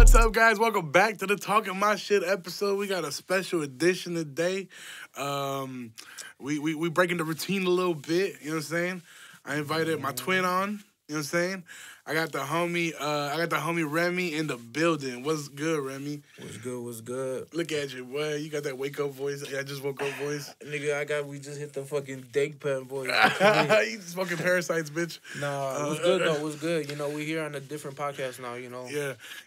What's up, guys? Welcome back to the Talking My Shit episode. We got a special edition today. We breaking the routine a little bit, you know what I'm saying? I invited my twin on, you know what I'm saying? I got the homie Remmy in the building. What's good, Remmy? What's good? Look at you, boy. You got that wake up voice. I just woke up voice. Nigga, we just hit the fucking dank pen voice. You just fucking parasites, bitch. Nah, what's good though? What's good? You know, we here on a different podcast now, you know.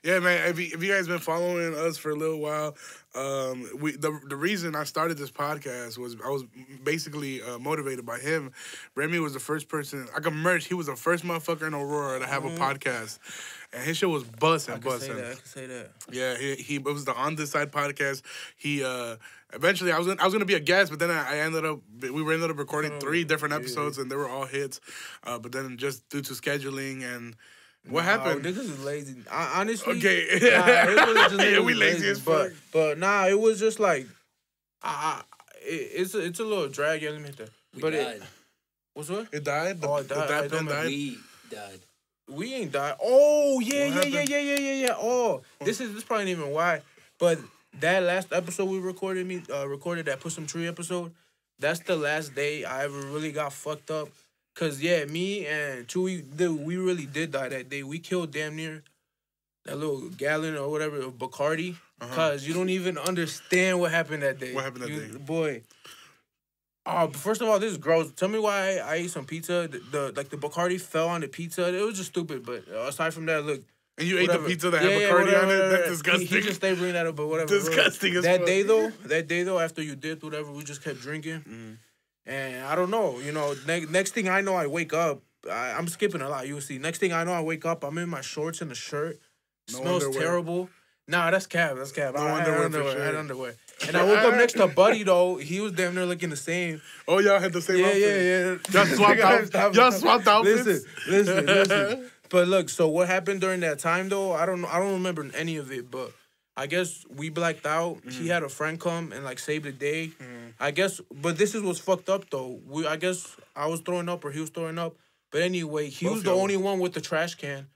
Yeah, man. If you guys been following us for a little while, the reason I started this podcast was I was basically motivated by him. Remmy was the first person I could merge. He was the first motherfucker in Aurora to have a podcast, and his shit was busting. I can say that. Yeah, it was the On This Side podcast. He eventually I was gonna be a guest, but then we ended up recording 3 different episodes, and they were all hits. But then just due to scheduling and what happened? Niggas is lazy. Honestly, okay, it wasn't just we lazy as fuck. But nah, it was just like, it's a little drag element there. We died. What's what? It died. It died. We died. We ain't died. Oh yeah. Oh, this probably ain't even why. But that last episode we recorded that Put Some Tree episode. That's the last day I ever really got fucked up. Cause yeah, me and Chewy, we really did die that day. We killed damn near that little gallon or whatever of Bacardi. Cause you don't even understand what happened that day. What happened that day? Boy. First of all, this is gross. Tell me why I ate some pizza. The Bacardi fell on the pizza. It was just stupid. But aside from that, look. And you ate the pizza that had Bacardi on it? That's disgusting. He just stayed bringing that up, but whatever. Disgusting as fuck. That day though, after you did whatever, we just kept drinking. And I don't know, you know, next thing I know, I wake up. I'm skipping a lot, you'll see. Next thing I know, I wake up, I'm in my shorts and a shirt. Smells terrible. Nah, that's Cab. I had underwear. And I woke up next to Buddy, though. He was damn near looking the same. Oh, y'all had the same outfit? Yeah. Y'all swapped outfits? Listen. But look, so what happened during that time, though, I don't remember any of it, but I guess we blacked out. He had a friend come and, like, save the day. I guess, but this is what's fucked up, though. I guess I was throwing up or he was throwing up. But anyway, he was the only one with the trash can.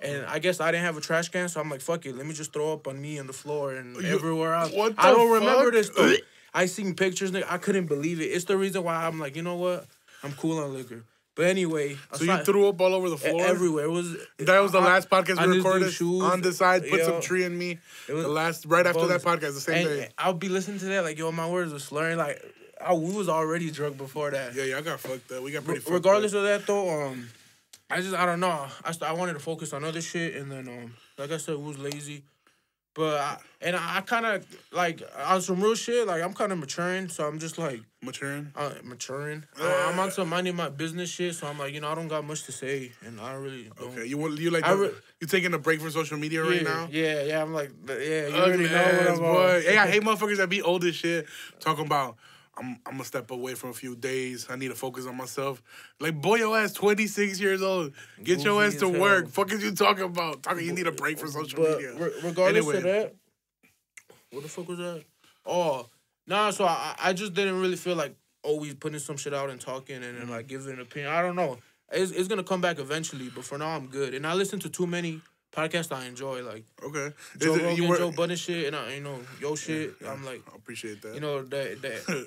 And I guess I didn't have a trash can, so I'm like, fuck it. Let me just throw up on me on the floor and everywhere else. I don't remember this, though. I seen pictures, nigga. I couldn't believe it. It's the reason why I'm like, you know what? I'm cool on liquor. But anyway. So you threw up all over the floor? Everywhere. That was the last podcast we recorded? Shoes, On This Side, Put Some Tree in Me. Right after that podcast, the same day. I'll be listening to that like, yo, my words were slurring. Like, we was already drunk before that. Yeah, I got fucked up. We got pretty fucked Regardless of that, though, I don't know. I wanted to focus on other shit, and then, like I said, we was lazy. But I kind of, like, on some real shit, like, I'm kind of maturing, so I'm just, like... Maturing? Maturing. I'm on some minding my business shit, so I'm like, you know, I don't got much to say, and I really don't. Okay, you taking a break from social media right now? Yeah, I'm like, you already know what I'm on. Hey, I hate motherfuckers that be old as shit, talking about... I'm gonna step away for a few days. I need to focus on myself. Like, boy, your ass 26 years old. Get your ass to work. Fuck is you talking about? You need a break from social media. Regardless of that, what the fuck was that? Oh, nah, so I just didn't really feel like always putting some shit out and talking and then, like, giving an opinion. I don't know. It's gonna come back eventually, but for now, I'm good. And I listen to too many podcasts I enjoy, like Joe Rogan, Joe Budden shit, and you know, yo shit. Yeah, I'm like, I appreciate that. You know, that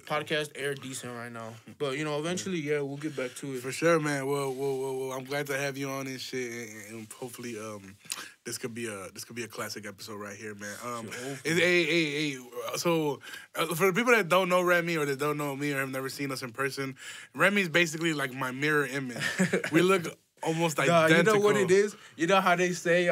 podcast air decent right now, but you know, eventually, we'll get back to it for sure, man. Well, I'm glad to have you on and shit, and hopefully, this could be a classic episode right here, man. So for the people that don't know Remmy or that don't know me or have never seen us in person, Remy's basically like my mirror image. We look almost identical. You know what it is? You know how they say,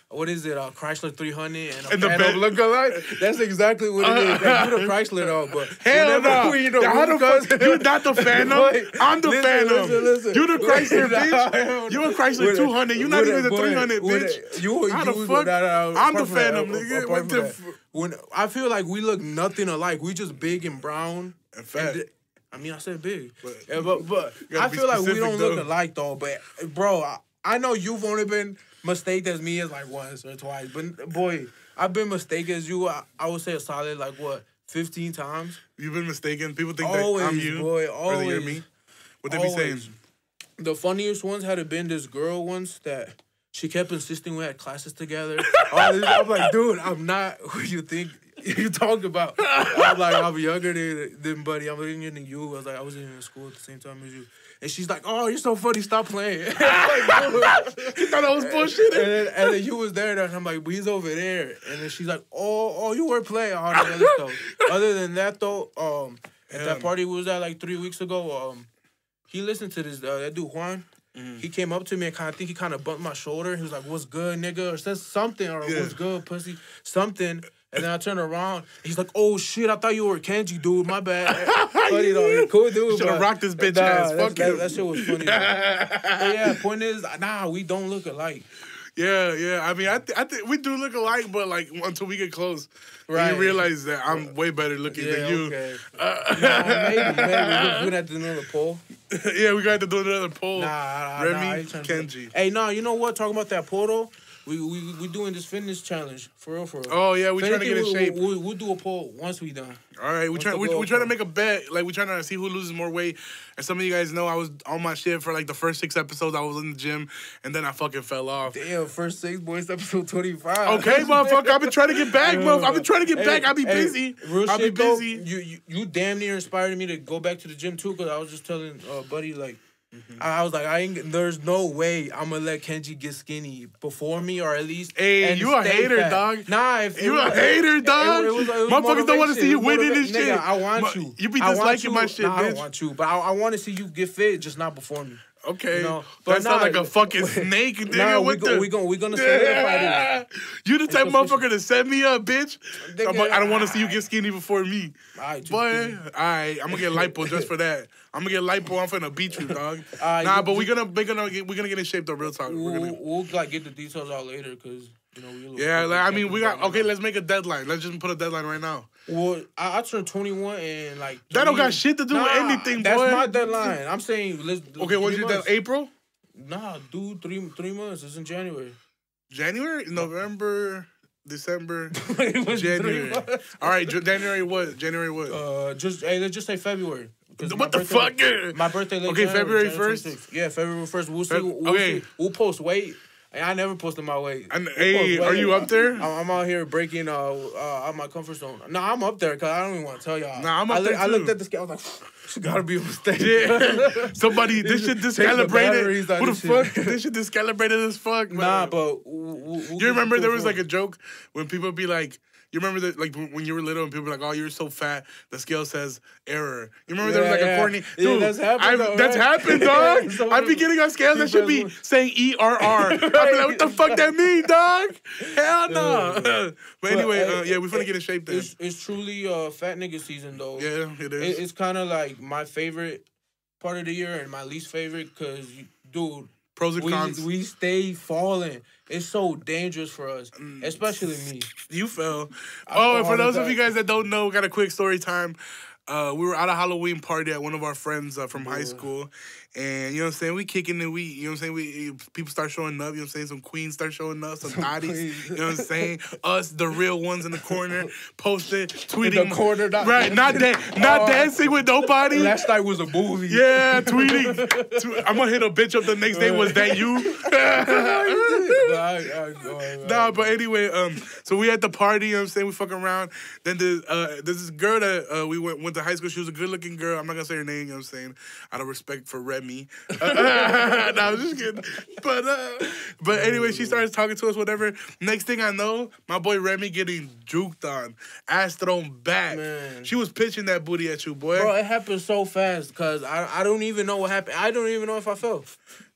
what is it, Chrysler 300 and a Phantom look alike? That's exactly what it is. Like, you the Chrysler, though, but... Hell no. You're not the Phantom. I'm the Phantom. Listen. You the Chrysler, bitch. You a Chrysler 200. You're not even the 300, bitch. How the fuck? I'm the Phantom, nigga. I feel like we look nothing alike. We just big and brown. And fat. I mean, I said big. But I feel like we don't look alike, though. But, bro, I know you've only been mistaken as me as, like, once or twice. But, boy, I've been mistaken as you, I would say a solid, like, 15 times? You've been mistaken? People think that I'm you? Boy, or that you're me? What they be saying? The funniest ones had been this girl once that She kept insisting we had classes together. I'm like, dude, I'm not who you think you talk about. I'm like, I'm younger than buddy. I'm younger than you. I was like, I was in school at the same time as you. And she's like, oh, you're so funny. Stop playing. Like, you thought I was bullshitting? And then you was there, and I'm like, but he's over there. And then she's like, oh, you were playing. All that other stuff. Other than that, though, at that party we was at like 3 weeks ago, he listened to this, that dude, Juan. He came up to me and I think he kind of bumped my shoulder. He was like, what's good, nigga? Or said something, or what's good, pussy? Something. And then I turned around. He's like, oh, shit, I thought you were Kenji, dude. My bad. Funny, though. You're cool, dude. You should have rocked this bitch ass. Fuck you. That shit was funny. But yeah, point is, nah, we don't look alike. Yeah. I mean, I think we do look alike, but like until we get close, right? You realize that I'm way better looking than you. Okay. Maybe. We're gonna have to do another poll. Yeah, we got to do another poll. Remy, Kenji. Hey, you know what? Talking about that poll though. We doing this fitness challenge for real. Oh yeah, we trying to get in shape. We'll do a poll once we done. All right, we trying to make a bet. Like we trying to see who loses more weight. And some of you guys know I was on my shit for like the first 6 episodes. I was in the gym, and then I fucking fell off. Damn, first 6 boys, episode 25. Okay, motherfucker, I've been trying to get back, motherfucker. I've been trying to get back. I'll be busy. I'll be busy. You damn near inspired me to go back to the gym too, because I was just telling buddy like. I was like, there's no way I'm gonna let Kenji get skinny before me, or at least. Hey, you a hater, fat. dog. Nah, you a hater, dog. Motherfuckers don't want to see you winning this shit. Nigga, I want you. You be disliking my shit, bitch. I don't want you, but I want to see you get fit, just not before me. Okay, that sounds like a fucking snake, nigga. Nah, we gonna solidify this. You the type motherfucker to set me up, bitch. I don't want to see you get skinny before me. Boy, alright, I'm gonna get lipo just for that. I'm gonna get lipo. I'm finna beat you, dog. But we're gonna get in shape though. Real talk. We'll like get the details out later, cause we got. Okay, let's make a deadline. Let's just put a deadline right now. Well, I turned 21 and like. That don't got shit to do with anything, boy. That's my deadline. I'm saying let's. Okay, when's your deadline? April? Nah, dude, 3 months. It's in January. January, November, December, January. All right, January what? Let's just say February. What the fuck? My birthday. Okay, February 1st. Yeah, February 1st. We'll see. We'll post weight. I never posted my weight. Hey, are you up there? I'm out here breaking out my comfort zone. Nah, I'm up there because I don't even want to tell y'all. Nah, I'm up there too. I looked at the scale. I was like, it's gotta be a mistake. Yeah. Somebody, this shit discalibrated. Who the fuck? This shit discalibrated as fuck. Nah, but you remember there was like a joke when people be like. You remember that, like, when you were little and people were like, oh, you're so fat, the scale says error. You remember there was, like, a corny... Dude, that's happened, that's happened, dog. I be getting on scales that should be saying ERR. I be like, what the fuck that mean, dog? Hell no. But anyway, we finna get in shape then. It's truly fat nigga season, though. Yeah, it is. It's kind of like my favorite part of the year and my least favorite because, dude... Pros and cons. We stay falling. It's so dangerous for us, especially me. You fell. And for those of you guys that don't know, got a quick story time. We were at a Halloween party at one of our friends from high school. And, you know what I'm saying, we kicking it. You know what I'm saying, people start showing up. You know what I'm saying, some queens start showing up, some thotties. You know what I'm saying, us, the real ones in the corner, posted, tweeting. In the corner. Not dancing with nobody. Last night was a movie. Yeah, tweeting. I'm going to hit a bitch up the next day. Was that you? Nah, but anyway, so we at the party, you know what I'm saying, we fucking around. Then there's this girl that we went to high school. She was a good-looking girl. I'm not going to say her name, you know what I'm saying, out of respect for Remmy. No, I'm just kidding. But anyway, she starts talking to us, whatever. Next thing I know, my boy Remmy getting juked on. Ass thrown back. Man. She was pitching that booty at you, boy. Bro, it happened so fast because I don't even know what happened. I don't even know if I fell.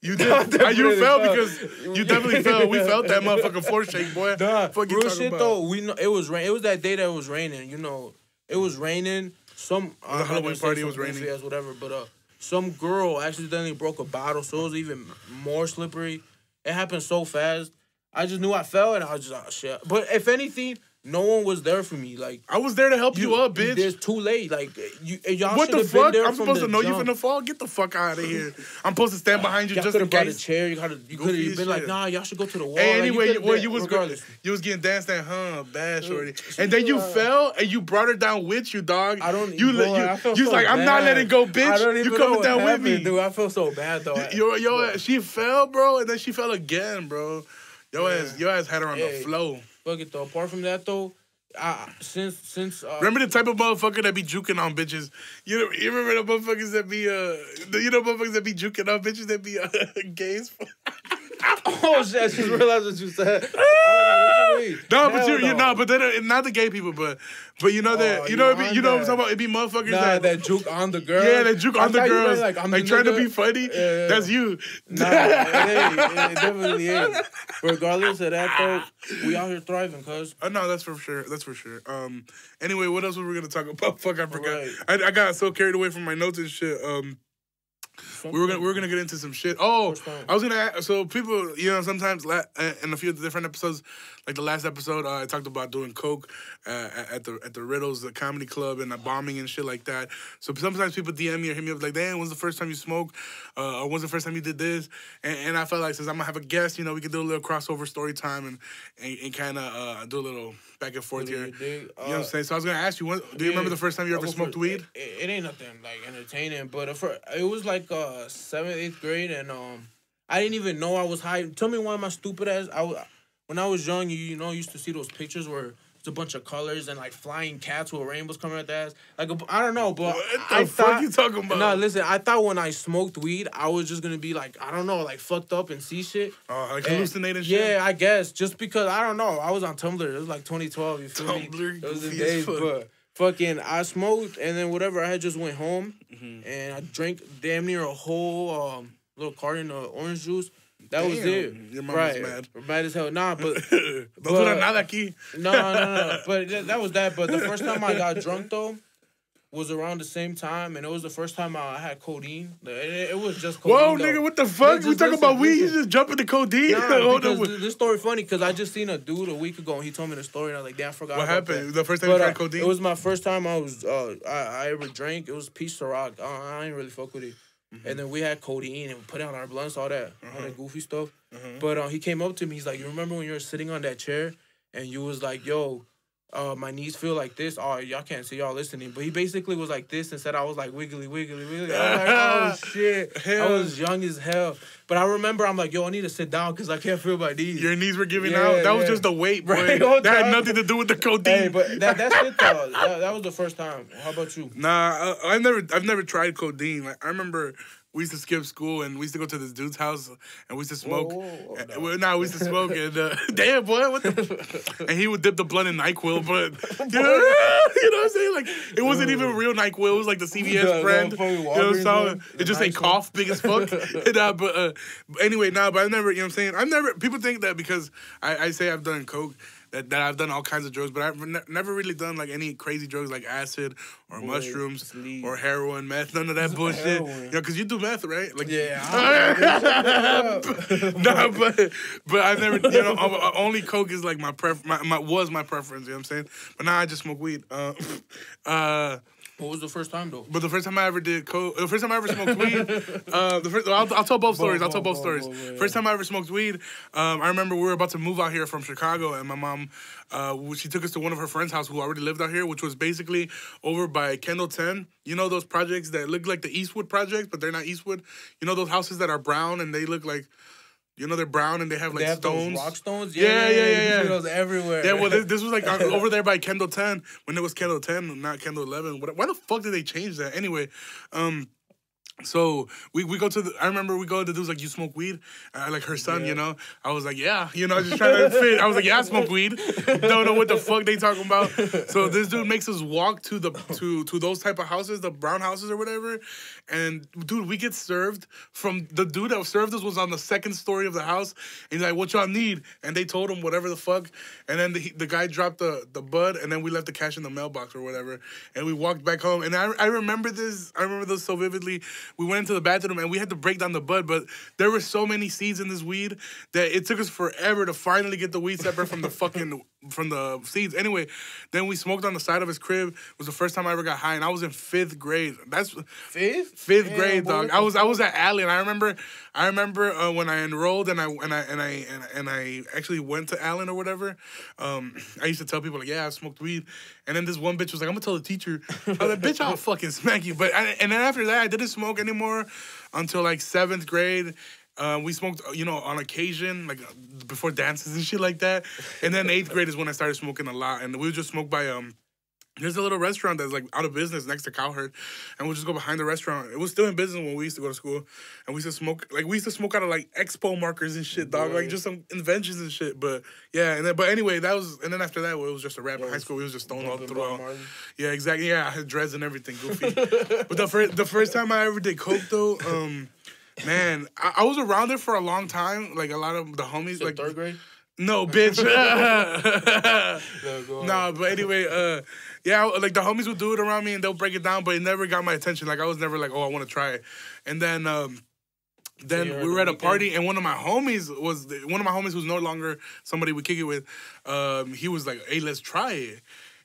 You did. You fell because you definitely fell. We felt that motherfucking floor shake, boy. Nah, real shit about? Though. We know it was rain. It was that day that it was raining. You know, it was raining. The Halloween party was raining. Whatever, but some girl accidentally broke a bottle, so it was even more slippery. It happened so fast. I just knew I fell, and I was just, oh, shit. But if anything, no one was there for me. Like I was there to help you up, bitch. It's too late. Like y'all what the should have been fuck? there I'm from supposed the to know you jump. finna fall? Get the fuck out of here. I'm supposed to stand behind you Y'all just could in have brought a case. chair. You could have been like, nah, y'all should go to the wall. Hey, Like, anyway, you you was regardless. you was getting danced at, bad shorty. And then you fell and you brought her down with you, dog. I don't. You I felt was so like, I'm not bad. letting go, bitch. I don't even You know coming what down happened, with me, dude. I feel so bad though. She fell, bro, and then she fell again, bro. Your ass had her on the flow. Fuck it though. Apart from that though. Since remember the type of motherfucker that be juking on bitches. You remember the motherfuckers that be motherfuckers that be juking on bitches that be gays. Oh shit! I just realized what you said. No, but but then not the gay people, but you know that you know what I'm talking about. It be motherfuckers that juke on the girl. Yeah, that juke on the girls. Like trying to be funny. That's you. Nah, it definitely ain't. Regardless of that though, we out here thriving, cuz. No, that's for sure. That's for sure. Anyway, what else were we gonna talk about? Fuck, I forgot. Right. I got so carried away from my notes and shit. We were gonna get into some shit. Oh, I was gonna ask, so people, sometimes in a few of the different episodes, like the last episode, I talked about doing coke at the Riddles, the comedy club, and the bombing and shit like that. So sometimes people DM me or hit me up like, "Damn, when's the first time you smoked? Or when's the first time you did this?" And I felt like since I'm gonna have a guest, we could do a little crossover story time and kind of do a little back and forth here. You know what I'm saying? So I was gonna ask you, do you remember the first time you ever smoked weed? It ain't nothing like entertaining, but it was like 7th, 8th grade, and I didn't even know I was high. Tell me why my stupid ass. When I was young, used to see those pictures where it's a bunch of colors and like flying cats with rainbows coming out the ass. Like I don't know, but what the fuck you talking about? No, listen, I thought when I smoked weed, I was just gonna be like, I don't know, like fucked up and see shit. Like hallucinating shit. Yeah, I guess just because I don't know. I was on Tumblr. It was like 2012. You feel me? Tumblr, those are the days, but. Fucking, I smoked, and then whatever, I had just went home, and I drank damn near a whole little carton of orange juice. That was it. Your mom was mad. Mad as hell. Nah, but... No. But that was that. But the first time I got drunk, though, was around the same time, and it was the first time I had codeine. It was just codeine. Whoa, nigga, what the fuck? We talking about weed, you just jump into codeine? Nah, because this story funny, because I just seen a dude a week ago, and he told me the story, and I was like, damn, I forgot what about happened? that. The first time you tried codeine? It was my first time I ever drank. It was Peace Ciroc. I ain't really fuck with it. And then we had codeine, and we put it on our blunts, all that goofy stuff. But he came up to me, he's like, you remember when you were sitting on that chair, and you was like, yo... my knees feel like this. Oh, y'all can't see y'all listening. But he basically was like this and said I was like wiggly, wiggly, wiggly. I was like, oh, shit. I was young as hell. But I remember I'm like, yo, I need to sit down because I can't feel my knees. Your knees were giving out? That was just the weight, boy. Right, that had nothing to do with the codeine. Hey, but that's it, though. That was the first time. How about you? Nah, I've never tried codeine. Like, I remember... We used to skip school and we used to go to this dude's house and we used to smoke. We used to smoke and damn boy, what the? And he would dip the blunt in NyQuil, but you know what I'm saying? Like it wasn't even real NyQuil. It was like the CVS brand. You know what I'm saying? It just say cough big as fuck. But anyway, but I've never. You know what I'm saying? People think that because I say I've done coke. That I've done all kinds of drugs, but I've never really done like any crazy drugs like acid or mushrooms or heroin, meth, none of that bullshit. Because you do meth, right? Like, yeah. Nah, but I've never, only coke is like my preference. Was my preference. You know what I'm saying? But now I just smoke weed. What was the first time though? But the first time I ever did coke, the first time I ever smoked weed, I'll tell both stories. I'll tell both stories. First time I ever smoked weed, I remember we were about to move out here from Chicago, and my mom, she took us to one of her friends' house who already lived out here, which was basically over by Kendall 10. You know those projects that look like the Eastwood projects, but they're not Eastwood. You know those houses that are brown and they look like. They're brown and they have like stones. Those rock stones? Yeah. You see those everywhere. Yeah, well, this was like over there by Kendall 10 when it was Kendall 10, not Kendall 11. Why the fuck did they change that? Anyway, so we go to I remember we go to dudes like, you smoke weed? Like her son, I was like, yeah, just trying to fit. I was like, yeah, I smoke weed. Don't know what the fuck they talking about. So this dude makes us walk to those type of houses, the brown houses or whatever. And dude, we get served from the dude that served us was on the second story of the house. And he's like, what y'all need? And they told him whatever the fuck. And then the guy dropped the bud, and then we left the cash in the mailbox or whatever. And we walked back home. And I remember this. I remember this so vividly. we went into the bathroom and we had to break down the bud, but there were so many seeds in this weed that it took us forever to finally get the weed separate from the from the seeds. Anyway, then we smoked on the side of his crib. It was the first time I ever got high, and I was in 5th grade. That's fifth grade, dog. I was at Allen. I remember when I enrolled and I actually went to Allen or whatever. I used to tell people like, yeah, I smoked weed, and then this one bitch was like, I'm gonna tell the teacher. I was like, bitch, I'll fucking smack you. And then after that, I didn't smoke anymore until like 7th grade. We smoked, on occasion, like before dances and shit like that. And then 8th grade is when I started smoking a lot. And we would just smoke by, there's a little restaurant that's like out of business next to Cowherd. And we'll just go behind the restaurant. It was still in business when we used to go to school. And we used to smoke out of like expo markers and shit, dog. Like just some inventions and shit. But yeah, and then after that, it was just a rap. In high school, we was just stoned all throughout. Yeah, exactly. Yeah, I had dreads and everything, goofy. But the first time I ever did coke though, man, I was around it for a long time. Like a lot of the homies, like 3rd grade. No, bitch. No, but anyway, yeah, like the homies would do it around me and they'll break it down, but it never got my attention. Like I was never like, oh, I want to try it. And then we were at a party and one of my homies who's no longer somebody we kick it with. He was like, hey, let's try it.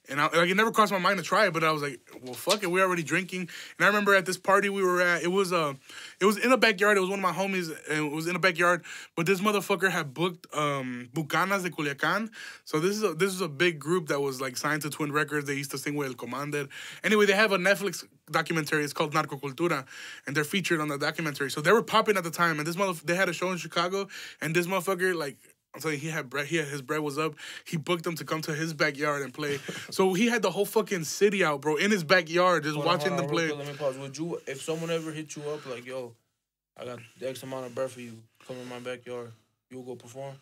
And it never crossed my mind to try it, but I was like, well, fuck it, we're already drinking. And I remember at this party we were at, it was in a backyard. It was one of my homies, and it was in a backyard. But this motherfucker had booked Bucanas de Culiacan. So this is a big group that was like signed to Twin Records. They used to sing with El Commander. Anyway, they have a Netflix documentary. It's called Narcocultura, and they're featured on the documentary. So they were popping at the time, and they had a show in Chicago, and this motherfucker like. I'm telling you, his bread was up. He booked them to come to his backyard and play. So he had the whole fucking city out, bro, in his backyard, just watching them play. Let me pause. Would you, if someone ever hit you up like, yo, I got the X amount of bread for you, come in my backyard, you'll go perform?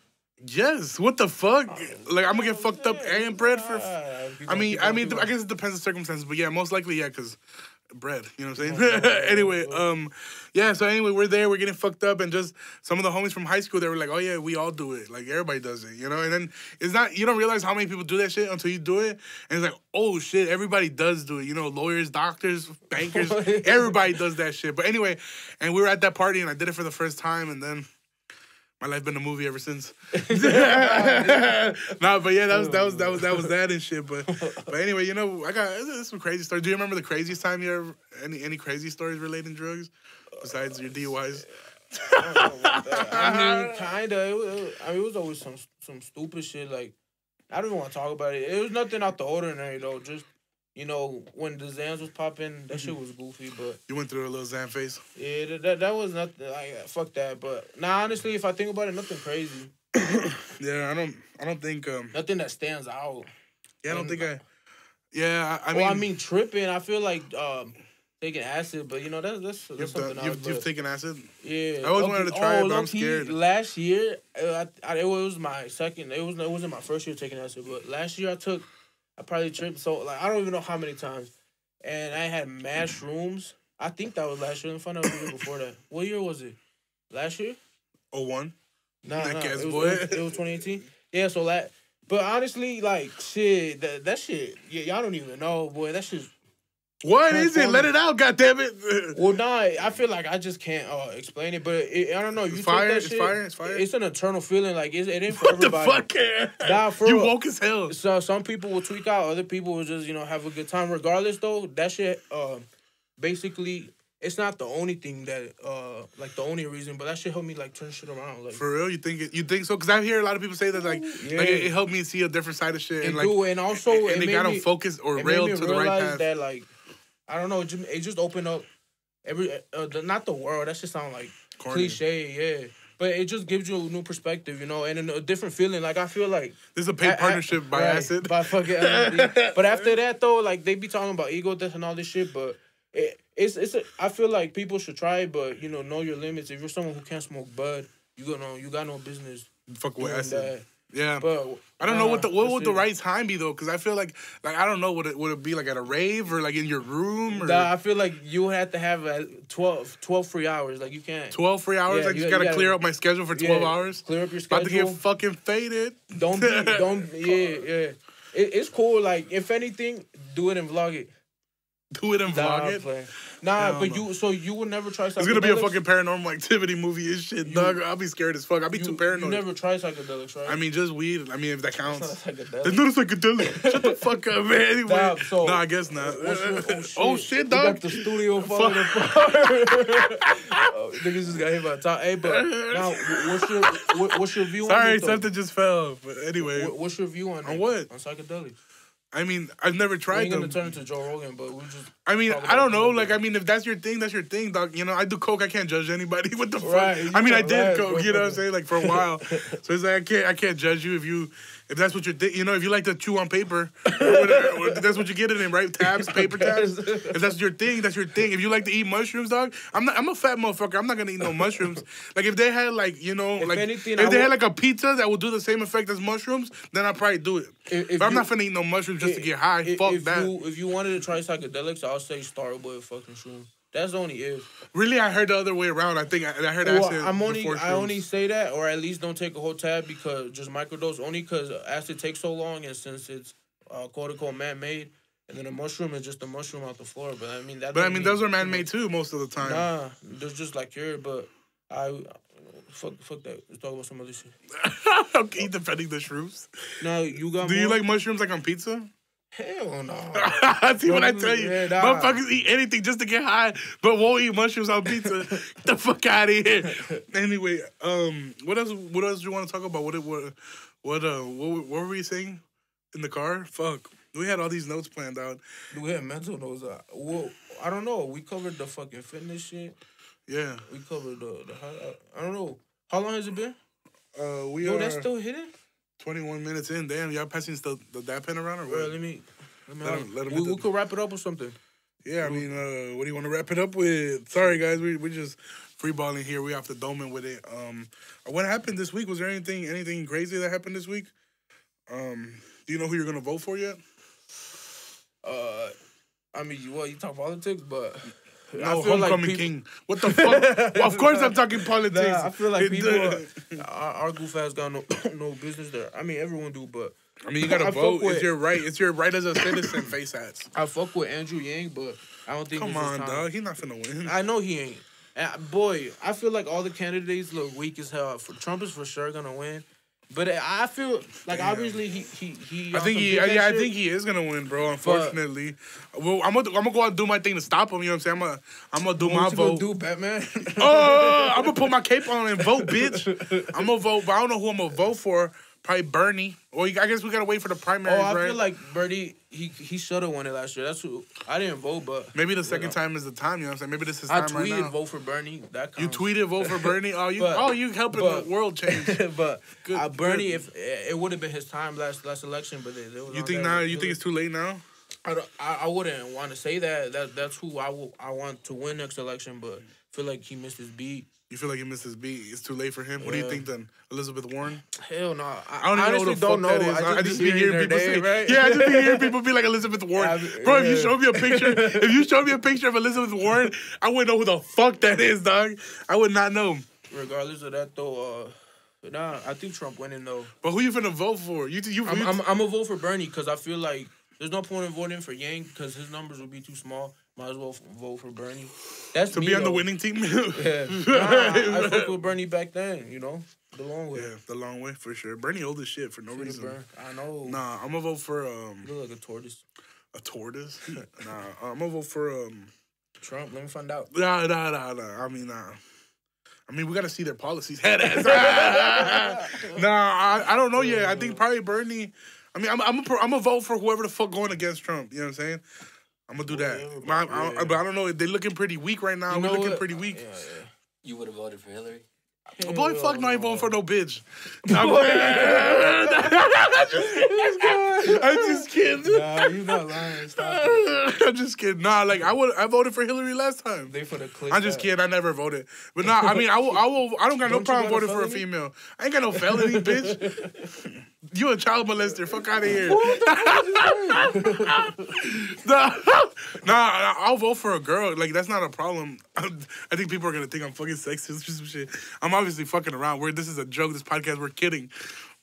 Yes. What the fuck? Like, I'm gonna get fucked up and bread for... I mean, I guess it depends on circumstances, but yeah, most likely, yeah, because... bread, you know what I'm saying? Anyway, we're there, we're getting fucked up, and just some of the homies from high school, they were like, oh yeah, we all do it. Like, everybody does it, And then you don't realize how many people do that shit until you do it, and it's like, oh shit, everybody does do it. Lawyers, doctors, bankers, everybody does that shit. But anyway, and we were at that party, and I did it for the first time, and then my life been a movie ever since. Nah, but yeah, that was that and shit. But anyway, I got some crazy stories. Do you remember the craziest time you ever any crazy stories relating drugs besides your DUIs? I mean, kinda. It was always some stupid shit. Like, I don't even want to talk about it. It was nothing out the ordinary though. Just when the Zans was popping, that shit was goofy, but... You went through a little Zan phase? Yeah, that was nothing, fuck that, but... Nah, honestly, if I think about it, nothing crazy. Yeah, I don't think... Nothing that stands out. Yeah, I don't think I... Yeah, I mean... tripping, I feel like, taking acid, but, that's something else. You've taken acid? Yeah. I always wanted to try it, but I'm scared. Last year, it was my second... It wasn't my first year taking acid, but last year I probably tripped, so, I don't even know how many times. And I had mushrooms. I think that was last year. Let me find out the year before that. What year was it? Last year? 01? Nah, it was 2018. Yeah, so but honestly, shit, that shit, y'all don't even know, boy. That shit's... What is it? Let it out, goddammit. Well, nah, I feel like I just can't explain it, but I don't know. It's fire. It's fire. It's fire. It's an eternal feeling. Like, it ain't for everybody. What the fuck? Nah, for you real. woke as hell. So some people will tweak out. Other people will just, have a good time. Regardless, though, that shit, basically, it's not the only thing that, the only reason, but that shit helped me, turn shit around. Like, for real? You think so? Because I hear a lot of people say that, it helped me see a different side of shit. And also, and they got them focused or railed to the right path. That, I don't know, it just opened up not the world, that just sound like corny. Cliche, yeah. But it just gives you a new perspective, and a different feeling. Like, I feel like... This is a paid partnership by acid. By fucking But after that, though, they be talking about ego death and all this shit, but I feel like people should try it, but, know your limits. If you're someone who can't smoke bud, you got no business fuck with acid. That. Yeah, but I don't know what would the right time be though, because I feel like I don't know, would it be at a rave or in your room? Or... Nah, I feel like you have to have 12 free hours. You can't 12 free hours. Yeah, you gotta clear up my schedule for 12 hours. Clear up your schedule. About to get fucking faded. Don't. Yeah. It's cool. If anything, do it and vlog it. Do it and vlog it. Nah, but you would never try psychedelics? It's gonna be a fucking paranormal activity movie and shit, dog. I'll be scared as fuck. I'll be too paranoid. You never try psychedelics, right? I mean, just weed. I mean, if that counts. It's not a psychedelic. It's not a psychedelic. Shut the fuck up, man. Anyway. No, I guess not. Oh, shit, dog. We got the studio falling apart. Niggas just got hit by a top. Hey, but now, what's your view on it? Sorry, something just fell. But anyway. What's your view on what? On psychedelics? I mean, I've never tried them. We're gonna turn into Joe Rogan, but we just. I mean, I don't know. Like, I mean, if that's your thing, that's your thing, dog. You know, I do coke. I can't judge anybody. What the fuck? I mean, I did coke. You know what I'm saying? Like for a while. So it's like I can't judge you if that's what you're you know, if you like to chew on paper, or that's what you get it in, right? Tabs, paper tabs. If that's your thing, that's your thing. If you like to eat mushrooms, dog, I'm a fat motherfucker. I'm not gonna eat no mushrooms. Like if they had like, you know, if they had like a pizza that would do the same effect as mushrooms, then I'd probably do it. But I'm not finna eat no mushrooms just to get high. Fuck that. If you wanted to try psychedelics, I'll say start with fucking shrooms. That's the only is. Really, I heard the other way around. I think I heard acid. I only say that, or at least don't take a whole tab because just microdose. Only because acid takes so long, and since it's quote unquote man-made, and then a mushroom is just a mushroom out the floor. But I mean that. But I mean those are man-made too most of the time. Nah, they're just like here. But fuck that. Let's talk about some other shit. Okay, defending the shrooms. No, you got. Do you like mushrooms like on pizza? Hell no. See what I tell you? Yeah, motherfuckers eat anything just to get high, but won't eat mushrooms on pizza. Get the fuck out of here. Anyway, what else do you want to talk about? What were we saying in the car? Fuck. We had all these notes planned out. We had mental notes. Well, I don't know. We covered the fucking fitness shit. Yeah. We covered the I don't know. How long has it been? That's still hidden? 21 minutes in. Damn, y'all passing the dab pen around or what? Bro, let me we could wrap it up with something. Yeah, I mean, what do you want to wrap it up with? Sorry, guys, we're just freeballing here. We off the dome with it. What happened this week? Was there anything crazy that happened this week? Do you know who you're gonna vote for yet? I mean, you talk politics, but no, homecoming king. What the fuck? Well, of course I'm talking politics. Nah, I feel like people, our goof ass got no business there. I mean, everyone do, but I mean, you gotta vote. It's your right. It's your right as a citizen. Face hats. I fuck with Andrew Yang, but I don't think. Come on, dog. He's not finna win. I know he ain't. Boy, I feel like all the candidates look weak as hell. Trump is for sure gonna win. But I feel like obviously he. I think he is gonna win, bro. Unfortunately, well, I'm gonna go out and do my thing to stop him. You know what I'm saying? I'm gonna do my vote. What you gonna do, Batman? I'm gonna put my cape on and vote, bitch. I'm gonna vote, but I don't know who I'm gonna vote for. Probably Bernie. Well, I guess we gotta wait for the primaries, right? I feel like Bernie, he should have won it last year. That's who I didn't vote, but maybe the second time is the time. You know what I'm saying? Maybe this is time right now. I tweeted vote for Bernie. That counts. You tweeted vote for Bernie. You helping the world change. But Bernie, if it would have been his time last election, but you think now? You think it's too late now? I wouldn't want to say that. That's who I want to win next election, but I feel like he missed his beat. You feel like he missed his beat? It's too late for him? Yeah. What do you think then? Elizabeth Warren? Hell no. I don't even know what the fuck that is. I just be hearing people say, right? Yeah, I just be hearing people be like Elizabeth Warren. Bro, if you show me a picture of Elizabeth Warren, I wouldn't know who the fuck that is, dog. I would not know. Regardless of that, though, I think Trump winning, though. But who you finna vote for? I'm gonna vote for Bernie because I feel like there's no point in voting for Yang because his numbers would be too small. Might as well vote for Bernie. That's to be on the winning team. Yeah, I fucked with Bernie back then. You know, the long way. Yeah, the long way for sure. Bernie old as shit for no reason. I know. Nah, I'm gonna vote for You look like a tortoise. A tortoise? Nah, I'm gonna vote for Trump. Let me find out. Nah. I mean, we gotta see their policies. Head ass. Nah, I don't know yet. I think probably Bernie. I mean, I'm gonna vote for whoever the fuck going against Trump. You know what I'm saying? I'm gonna do that. But I don't know. They're looking pretty weak right now. We're looking pretty weak. Yeah. You would have voted for Hillary? Boy, fuck no, I ain't voting for no bitch. I'm just kidding. Nah, you not lying. Stop it. I'm just kidding. Nah, like I voted for Hillary last time. They for the clip. I'm just kidding. I never voted. But nah, I mean, I don't got no problem voting for a female. I ain't got no felony, bitch. You a child molester. Fuck out of here. Nah, I'll vote for a girl. Like, that's not a problem. I think people are going to think I'm fucking sexist or some shit. I'm obviously fucking around. This is a joke. This podcast, we're kidding.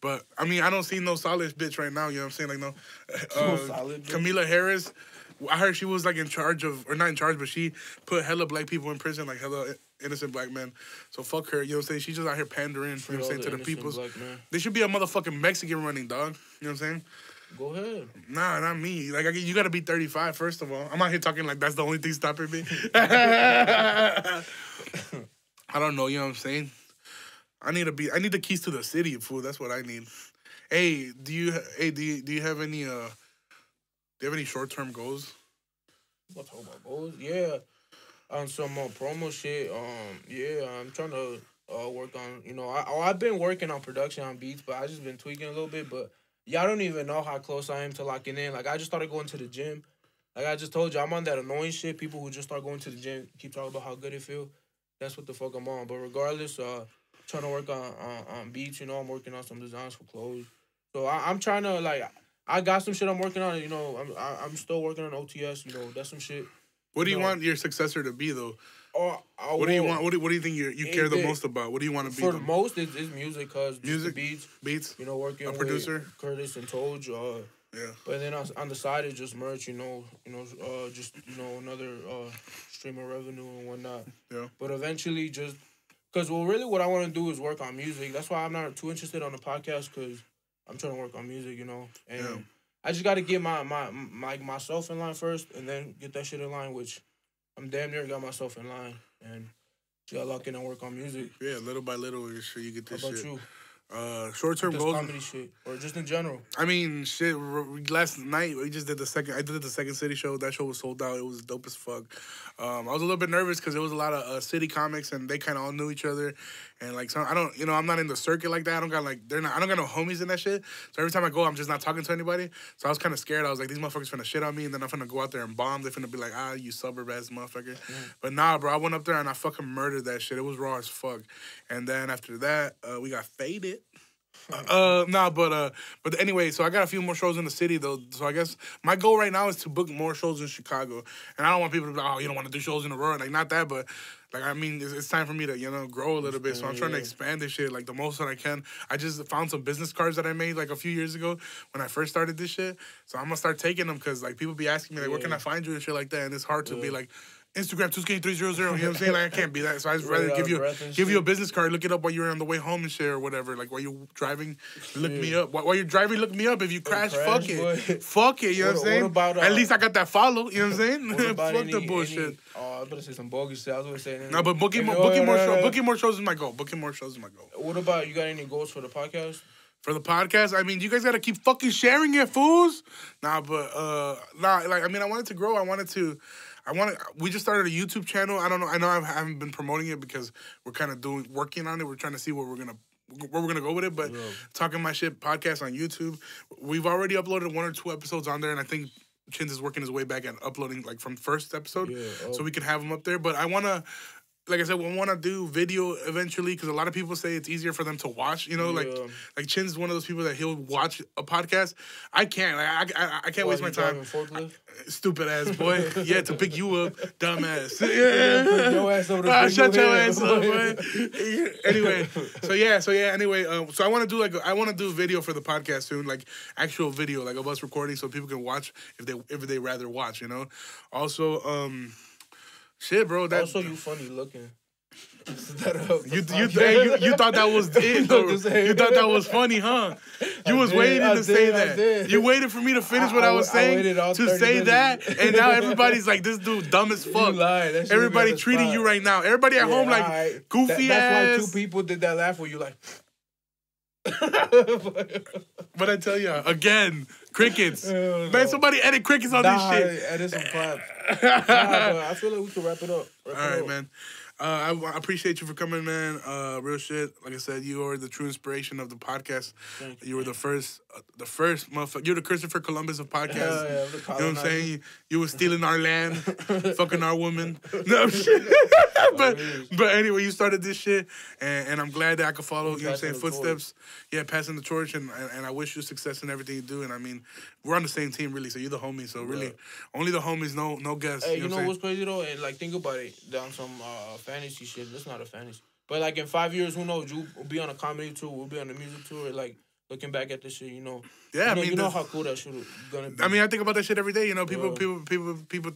But, I mean, I don't see no solid bitch right now. You know what I'm saying? Like, no. Solid bitch. Kamala Harris. I heard she was like in charge of, or not in charge, but she put hella black people in prison, like hella innocent black men. So fuck her, you know what I'm saying? She's just out here pandering, you know what I'm saying, to the peoples. There should be a motherfucking Mexican running, dog. You know what I'm saying? Go ahead. Nah, not me. Like, you gotta be 35, first of all. I'm out here talking like that's the only thing stopping me. I don't know, you know what I'm saying? I need the keys to the city, fool. That's what I need. Hey, do you have any short-term goals? What talking about goals? Yeah. On some promo shit. Yeah, I'm trying to work on, I've been working on production on beats, but I just been tweaking a little bit, but y'all don't even know how close I am to locking in. Like, I just started going to the gym. Like I just told you, I'm on that annoying shit. People who just start going to the gym keep talking about how good it feel. That's what the fuck I'm on. But regardless, trying to work on beats, I'm working on some designs for clothes. So I'm trying to, like, I got some shit I'm working on, I'm still working on OTS, that's some shit. What do you want your successor to be, though? What do you want? What do you think you care the most about? What do you want to be? For the most, it's music, cause music, beats. Working a producer, with Curtis and Toj. Yeah. But then on the side, it's just merch. Just another stream of revenue and whatnot. Yeah. But eventually, just cause what I want to do is work on music. That's why I'm not too interested on the podcast, cause I'm trying to work on music. And yeah. I just got to get myself in line first, and then get that shit in line, which I'm damn near got myself in line, and just got locked in and work on music. Yeah, little by little, you're sure you get this shit. How about you? Short-term goals. Comedy shit, or just in general. I mean, shit. Last night we just did the second. I did the Second City show. That show was sold out. It was dope as fuck. I was a little bit nervous because there was a lot of city comics and they kind of all knew each other. And like, so I don't, I'm not in the circuit like that. I don't got no homies in that shit. So every time I go, I'm just not talking to anybody. So I was kind of scared. I was like, these motherfuckers finna shit on me, and then I'm finna go out there and bomb. They're finna be like, you suburb ass motherfucker. But nah, bro, I went up there and I fucking murdered that shit. It was raw as fuck. And then after that, we got faded. But anyway, so I got a few more shows in the city though. So I guess my goal right now is to book more shows in Chicago. And I don't want people to be like, you don't want to do shows in the world. Like, not that, but like, I mean, it's time for me to, grow a little bit. So I'm trying to expand this shit like the most that I can. I just found some business cards that I made like a few years ago when I first started this shit. So I'm gonna start taking them because like people be asking me like, where can I find you and shit like that. And it's hard to be like, Instagram 2K300, you know what I'm saying? Like, I can't be that. So I'd rather give you a business card, look it up while you're on the way home and shit or whatever. Like, while you're driving, look me up. While you're driving, look me up. If you crash, fuck it. Fuck it, you know what I'm saying? About, at least I got that follow, you know what I'm saying? Fuck the bullshit. I was about to say some bogus shit. I was going to say... No, but booking more shows is my goal. Booking more shows is my goal. What about, you got any goals for the podcast? For the podcast, I mean, you guys got to keep fucking sharing it, fools. I wanted to grow. We just started a YouTube channel. I don't know. I know I haven't been promoting it because we're kind of working on it. We're trying to see where we're gonna go with it. But Talking My Shit podcast on YouTube, we've already uploaded 1 or 2 episodes on there, and I think Chins is working his way back at uploading like from first episode, so we can have them up there. But I wanna. Like I said, we want to do video eventually because a lot of people say it's easier for them to watch. Like Chin's one of those people that he'll watch a podcast. I can't. Like, I can't waste my time. Stupid ass boy. Yeah, to pick you up, dumbass. Shut your ass up, boy. Anyway, Anyway, so I want to do video for the podcast soon, like actual video, like of us recording, so people can watch if they rather watch. Also, shit, bro. Also, you funny looking. You thought that was it, though. You thought that was funny, huh? You was waiting to say that. You waited for me to finish what I was saying to say that, and now everybody's like, this dude dumb as fuck. Everybody treating you right now. Everybody at home like goofy ass. That's why 2 people did that laugh where you like. But I tell you again, crickets. Man, somebody edit crickets on this shit. Edit some claps. I feel like we can wrap it up. All right, man. I appreciate you for coming, man. Real shit. Like I said, you are the true inspiration of the podcast. You were the first motherfucker. You're the Christopher Columbus of podcasts. Yeah, you know what I'm saying? You were stealing our land, fucking our woman. No shit. but anyway, you started this shit, and I'm glad that I could follow. You know what I'm saying? Footsteps. Yeah, passing the torch, and I wish you success in everything you do. And I mean, we're on the same team, really. So you're the homie. So really, only the homies, no guests. Hey, you know what's crazy though? And like, think about it. Down some fantasy shit. That's not a fantasy. But like in 5 years, who knows? You'll be on a comedy tour. We'll be on a music tour. Like looking back at this shit, you know. Yeah, you know how cool that shit gonna be. I mean, I think about that shit every day. You know, people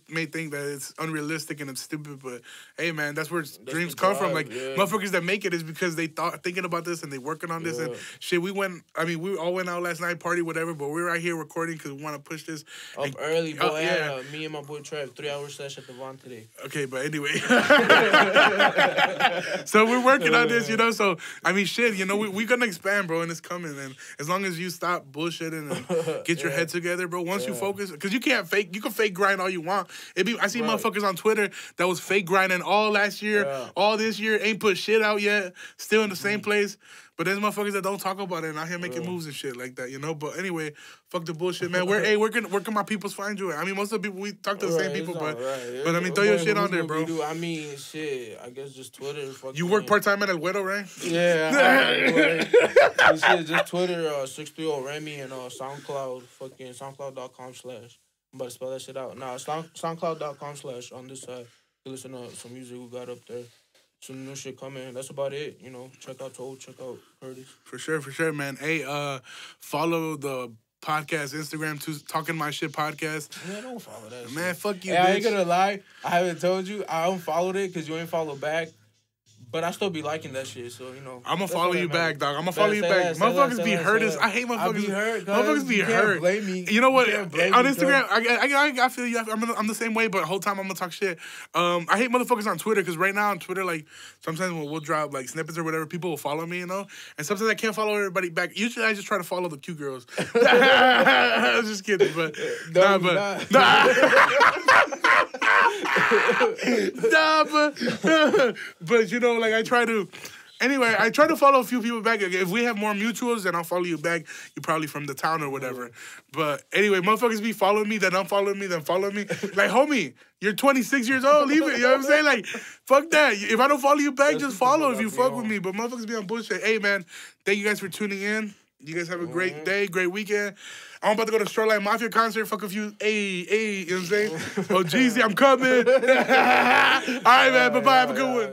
may think that it's unrealistic and it's stupid, but hey, man, that's where dreams come from. Like motherfuckers that make it is because they thinking about this and they working on this and shit. We all went out last night, party, whatever, but we're right here recording because we want to push this up early, boy. Me and my boy Trev, 3-hour session at the Vaughn today. Okay, but anyway, so we're working on this, you know. So I mean, shit, you know, we're gonna expand, bro, and it's coming. And as long as you stop bullshitting and get your head together, bro. Once you focus, because you can fake grind all you want. I see motherfuckers on Twitter that was fake grinding all last year, all this year, ain't put shit out yet, still in the same place. But there's motherfuckers that don't talk about it and out here making moves and shit like that, you know. But anyway, fuck the bullshit, man. Where can my peoples find you at? I mean, most of the people we talk to the same people, but I mean, throw your shit on there, bro. I mean, shit. I guess just Twitter. You work part-time at El Güero, right? Yeah. Shit, just Twitter, 630 Remmy, and SoundCloud, fucking SoundCloud.com/ I'm about to spell that shit out. Nah, SoundCloud.com/ on this side. You listen to some music we got up there. Some new shit coming. That's about it. You know, check out Toad, check out Curtis. For sure, man. Hey, follow the podcast Instagram too, Talkin My Shit podcast. Man, don't follow that. Man, shit. Fuck you. Hey, bitch. I ain't gonna lie. I haven't told you. I unfollowed it because you ain't follow back. But I still be liking that shit, so, you know. I'm gonna follow you back, dog. I'm gonna follow you back. Motherfuckers be hurt. I hate motherfuckers. I be hurt. Motherfuckers be hurt. Blame me. You know what? On Instagram, I feel you. I'm the same way, but the whole time I'm gonna talk shit. I hate motherfuckers on Twitter because right now on Twitter, like, sometimes when we'll drop, like, snippets or whatever, people will follow me, you know? And sometimes I can't follow everybody back. Usually I just try to follow the cute girls. I was just kidding, but... But you know, like I try to follow a few people back. If we have more mutuals, then I'll follow you back. You're probably from the town or whatever. But anyway, motherfuckers be following me, then unfollowing me, then follow me. Like, homie, you're 26 years old. Leave it. You know what I'm saying? Like, fuck that. If I don't follow you back, just follow if you fuck with me. But motherfuckers be on bullshit. Hey, man, thank you guys for tuning in. You guys have a great day, great weekend. I'm about to go to Shoreline Mafia concert. Fuck a few. Hey, you know what I'm saying? Oh, Jeezy, I'm coming. All right, man. Bye-bye. Have a good one.